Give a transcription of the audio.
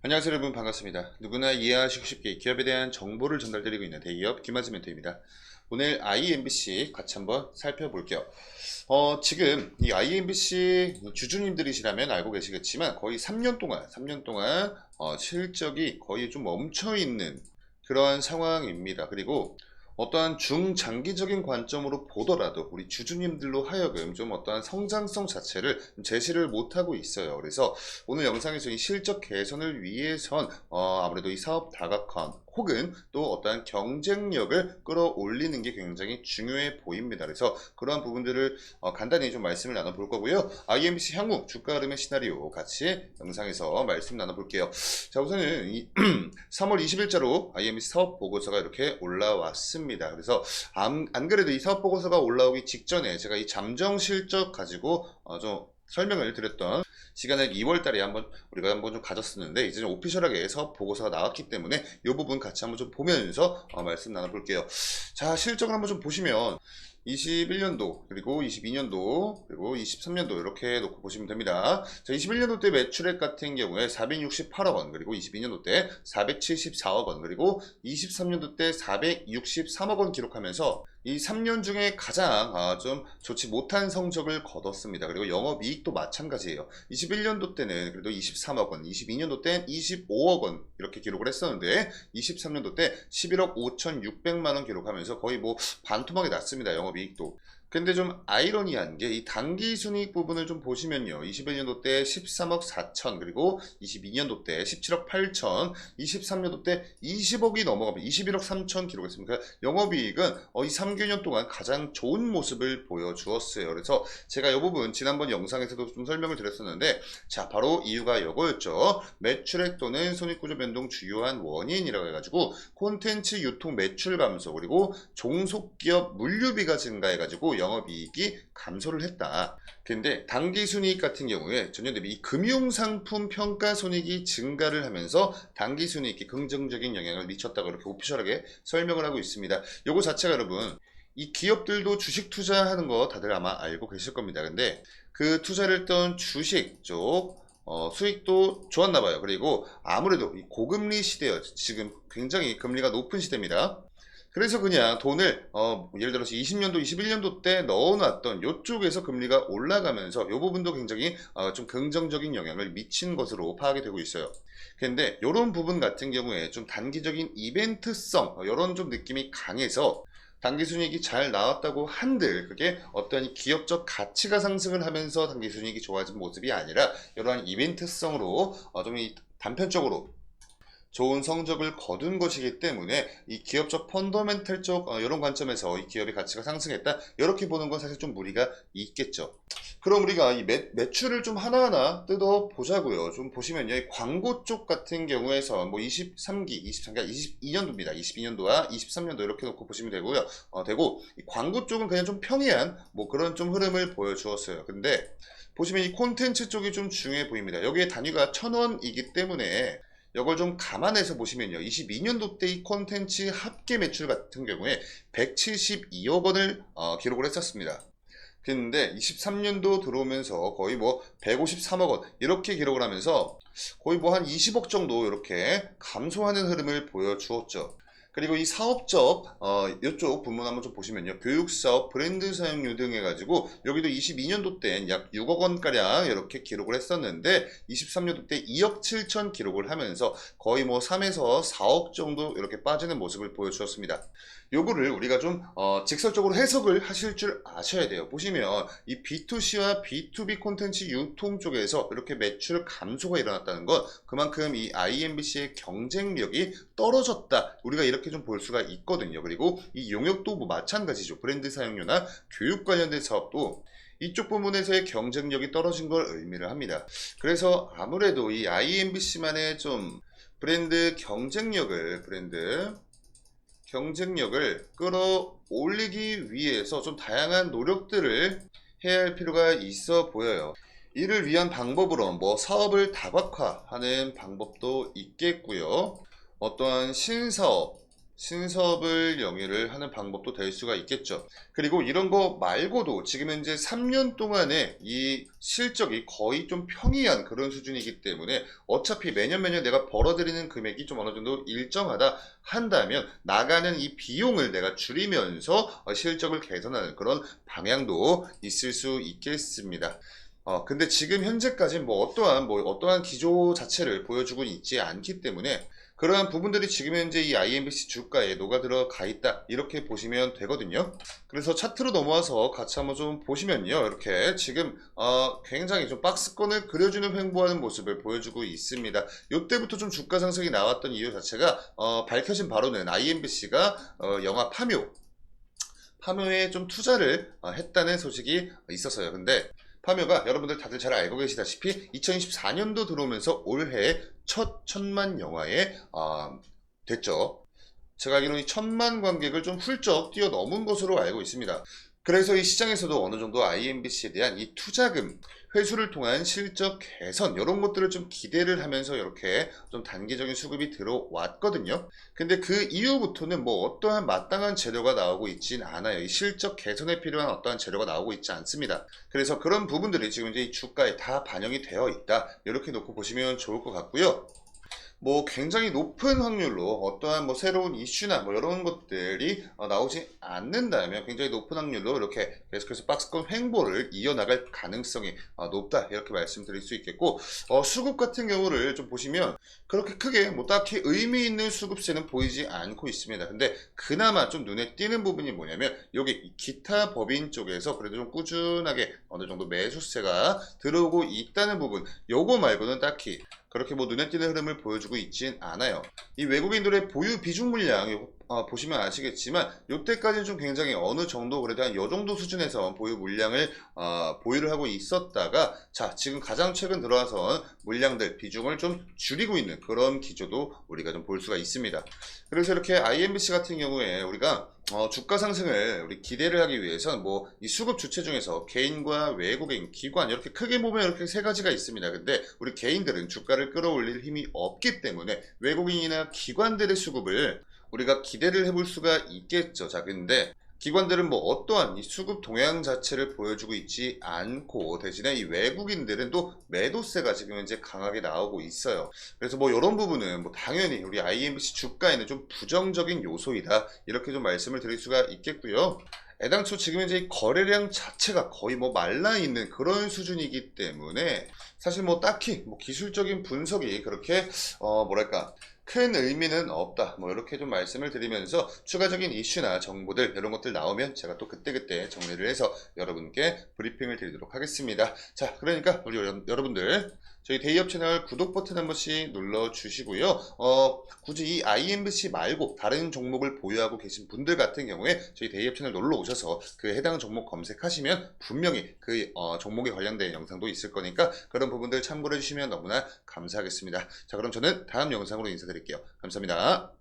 안녕하세요 여러분, 반갑습니다. 누구나 이해하시고 쉽게 기업에 대한 정보를 전달드리고 있는 대기업 김하지 멘토입니다. 오늘 IMBC 같이 한번 살펴볼게요. 지금 이 IMBC 주주님들이시라면 알고 계시겠지만 거의 3년 동안 실적이 거의 좀 멈춰있는 그런 상황입니다. 그리고 어떠한 중장기적인 관점으로 보더라도 우리 주주님들로 하여금 좀 어떠한 성장성 자체를 제시를 못하고 있어요. 그래서 오늘 영상에서 이 실적 개선을 위해선 아무래도 이 사업 다각화 혹은 또 어떠한 경쟁력을 끌어올리는 게 굉장히 중요해 보입니다. 그래서 그러한 부분들을 간단히 좀 말씀을 나눠볼 거고요. IMBC 향후 주가 흐름의 시나리오 같이 영상에서 말씀 나눠볼게요. 자, 우선은 이 3월 20일자로 IMBC 사업 보고서가 이렇게 올라왔습니다. 그래서 안 그래도 이 사업 보고서가 올라오기 직전에 제가 이 잠정 실적 가지고 좀 설명을 드렸던 시간을 2월 달에 우리가 한번 좀 가졌었는데, 이제 좀 오피셜하게 사업 보고서가 나왔기 때문에 이 부분 같이 한번 좀 보면서 말씀 나눠볼게요. 자, 실적을 한번 좀 보시면 21년도, 그리고 22년도, 그리고 23년도 이렇게 놓고 보시면 됩니다. 자, 21년도 때 매출액 같은 경우에 468억 원, 그리고 22년도 때 474억 원, 그리고 23년도 때 463억 원 기록하면서 이 3년 중에 가장 좀 좋지 못한 성적을 거뒀습니다. 그리고 영업이익도 마찬가지예요. 21년도 때는 그래도 23억 원, 22년도 때 25억 원 이렇게 기록을 했었는데 23년도 때 11억 5,600만 원 기록하면서 거의 뭐 반토막이 났습니다. 영업이익도. 근데 좀 아이러니한 게 이 당기순이익 부분을 좀 보시면요. 21년도 때 13억 4천, 그리고 22년도 때 17억 8천, 23년도 때 20억이 넘어가면 21억 3천 기록했습니다. 영업이익은 이 3개년 동안 가장 좋은 모습을 보여주었어요. 그래서 제가 이 부분 지난번 영상에서도 좀 설명을 드렸었는데, 자, 바로 이유가 이거였죠. 매출액 또는 손익구조 변동 주요한 원인이라고 해가지고 콘텐츠 유통 매출 감소, 그리고 종속기업 물류비가 증가해가지고 영업이익이 감소를 했다. 근데 당기순이익 같은 경우에 전년 대비 이 금융상품 평가손익이 증가를 하면서 당기순이익이 긍정적인 영향을 미쳤다고 이렇게 오피셜하게 설명을 하고 있습니다. 요거 자체가 여러분, 이 기업들도 주식 투자하는 거 다들 아마 알고 계실 겁니다. 근데 그 투자를 했던 주식 쪽 수익도 좋았나 봐요. 그리고 아무래도 이 고금리 시대예요. 지금 굉장히 금리가 높은 시대입니다. 그래서 그냥 돈을 예를 들어서 20년도, 21년도 때 넣어놨던 이쪽에서 금리가 올라가면서 이 부분도 굉장히 좀 긍정적인 영향을 미친 것으로 파악이 되고 있어요. 근데 이런 부분 같은 경우에 좀 단기적인 이벤트성 이런 좀 느낌이 강해서 당기순이익이 잘 나왔다고 한들 그게 어떤 기업적 가치가 상승을 하면서 당기순이익이 좋아진 모습이 아니라 이러한 이벤트성으로 좀 단편적으로 좋은 성적을 거둔 것이기 때문에 이 기업적 펀더멘털 쪽 이런 관점에서 이 기업의 가치가 상승했다 이렇게 보는 건 사실 좀 무리가 있겠죠. 그럼 우리가 이 매출을 좀 하나하나 뜯어 보자고요. 좀 보시면요, 이 광고 쪽 같은 경우에서 뭐 23기, 23기, 22년도입니다. 22년도와 23년도 이렇게 놓고 보시면 되고요. 되고 이 광고 쪽은 그냥 좀 평이한 뭐 그런 좀 흐름을 보여주었어요. 근데 보시면 이 콘텐츠 쪽이 좀 중요해 보입니다. 여기에 단위가 1,000원이기 때문에 이걸 좀 감안해서 보시면요. 22년도 때 이 콘텐츠 합계 매출 같은 경우에 172억 원을 기록을 했었습니다. 근데 23년도 들어오면서 거의 뭐 153억 원 이렇게 기록을 하면서 거의 뭐 한 20억 정도 이렇게 감소하는 흐름을 보여주었죠. 그리고 이 사업적 이쪽 부문 한번 좀 보시면요, 교육사업, 브랜드 사용료 등 해가지고 여기도 22년도 때 약 6억 원가량 이렇게 기록을 했었는데 23년도 때 2억 7천 기록을 하면서 거의 뭐 3에서 4억 정도 이렇게 빠지는 모습을 보여주었습니다. 요거를 우리가 좀 직설적으로 해석을 하실 줄 아셔야 돼요. 보시면 이 B2C와 B2B 콘텐츠 유통 쪽에서 이렇게 매출 감소가 일어났다는 건 그만큼 이 IMBC의 경쟁력이 떨어졌다, 우리가 이렇게 좀 볼 수가 있거든요. 그리고 이 용역도 뭐 마찬가지죠. 브랜드 사용료나 교육 관련된 사업도 이쪽 부분에서의 경쟁력이 떨어진 걸 의미를 합니다. 그래서 아무래도 이 IMBC만의 좀 경쟁력을 끌어올리기 위해서 좀 다양한 노력들을 해야 할 필요가 있어 보여요. 이를 위한 방법으로 뭐 사업을 다각화하는 방법도 있겠고요. 어떠한 신사업, 신섭을 영위를 하는 방법도 될 수가 있겠죠. 그리고 이런 거 말고도 지금 현재 3년 동안의 이 실적이 거의 좀 평이한 그런 수준이기 때문에 어차피 매년 내가 벌어들이는 금액이 좀 어느 정도 일정하다 한다면 나가는 이 비용을 내가 줄이면서 실적을 개선하는 그런 방향도 있을 수 있겠습니다. 근데 지금 현재까지 어떠한 기조 자체를 보여주고 있지 않기 때문에 그러한 부분들이 지금 현재 이 IMBC 주가에 녹아들어가 있다 이렇게 보시면 되거든요. 그래서 차트로 넘어와서 같이 한번 좀 보시면요, 이렇게 지금 굉장히 좀 박스권을 그려주는 횡보하는 모습을 보여주고 있습니다. 이때부터 좀 주가 상승이 나왔던 이유 자체가 밝혀진 바로는 IMBC가 영화 파묘에 좀 투자를 했다는 소식이 있었어요. 근데 파묘가 여러분들 다들 잘 알고 계시다시피 2024년도 들어오면서 올해 첫 1000만 영화에 됐죠. 제가 알기로는 이 1000만 관객을 좀 훌쩍 뛰어넘은 것으로 알고 있습니다. 그래서 이 시장에서도 어느 정도 IMBC에 대한 이 투자금 회수를 통한 실적 개선 이런 것들을 좀 기대를 하면서 이렇게 좀 단기적인 수급이 들어왔거든요. 근데 그 이후부터는 뭐 어떠한 마땅한 재료가 나오고 있진 않아요. 이 실적 개선에 필요한 어떠한 재료가 나오고 있지 않습니다. 그래서 그런 부분들이 지금 이제 이 주가에 다 반영이 되어 있다 이렇게 놓고 보시면 좋을 것 같고요. 뭐 굉장히 높은 확률로 어떠한 뭐 새로운 이슈나 뭐 이런 것들이 나오지 않는다면 굉장히 높은 확률로 이렇게 계속해서 박스권 횡보를 이어나갈 가능성이 높다 이렇게 말씀드릴 수 있겠고, 수급 같은 경우를 좀 보시면 그렇게 크게 뭐 딱히 의미 있는 수급세는 보이지 않고 있습니다. 근데 그나마 좀 눈에 띄는 부분이 뭐냐면 여기 기타 법인 쪽에서 그래도 좀 꾸준하게 어느 정도 매수세가 들어오고 있다는 부분, 요거 말고는 딱히 그렇게 뭐 눈에 띄는 흐름을 보여주고 있진 않아요. 이 외국인들의 보유 비중 물량 보시면 아시겠지만 이때까지는 좀 굉장히 어느 정도 그래도 한 요 정도 수준에서 보유 물량을 보유를 하고 있었다가 자 지금 가장 최근 들어와서 물량들 비중을 좀 줄이고 있는 그런 기조도 우리가 좀 볼 수가 있습니다. 그래서 이렇게 IMBC 같은 경우에 우리가 주가 상승을 우리 기대를 하기 위해서는 뭐 이 수급 주체 중에서 개인과 외국인, 기관 이렇게 크게 보면 이렇게 세 가지가 있습니다. 근데 우리 개인들은 주가를 끌어올릴 힘이 없기 때문에 외국인이나 기관들의 수급을 우리가 기대를 해볼 수가 있겠죠. 자, 근데 기관들은 뭐 어떠한 이 수급 동향 자체를 보여주고 있지 않고 대신에 이 외국인들은 또 매도세가 지금 현재 강하게 나오고 있어요. 그래서 뭐 이런 부분은 뭐 당연히 우리 IMBC 주가에는 좀 부정적인 요소이다 이렇게 좀 말씀을 드릴 수가 있겠고요. 애당초 지금 현재 이 거래량 자체가 거의 뭐 말라 있는 그런 수준이기 때문에 사실 뭐 딱히 뭐 기술적인 분석이 그렇게 뭐랄까 큰 의미는 없다. 뭐 이렇게 좀 말씀을 드리면서 추가적인 이슈나 정보들 이런 것들 나오면 제가 또 그때그때 정리를 해서 여러분께 브리핑을 드리도록 하겠습니다. 자, 그러니까 우리 여러분들 저희 데이업 채널 구독 버튼 한 번씩 눌러 주시고요. 굳이 이 IMBC 말고 다른 종목을 보유하고 계신 분들 같은 경우에 저희 데이업 채널 놀러 오셔서 그 해당 종목 검색하시면 분명히 그 종목에 관련된 영상도 있을 거니까 그런 부분들 참고해 주시면 너무나 감사하겠습니다. 자, 그럼 저는 다음 영상으로 인사드릴게요. 감사합니다.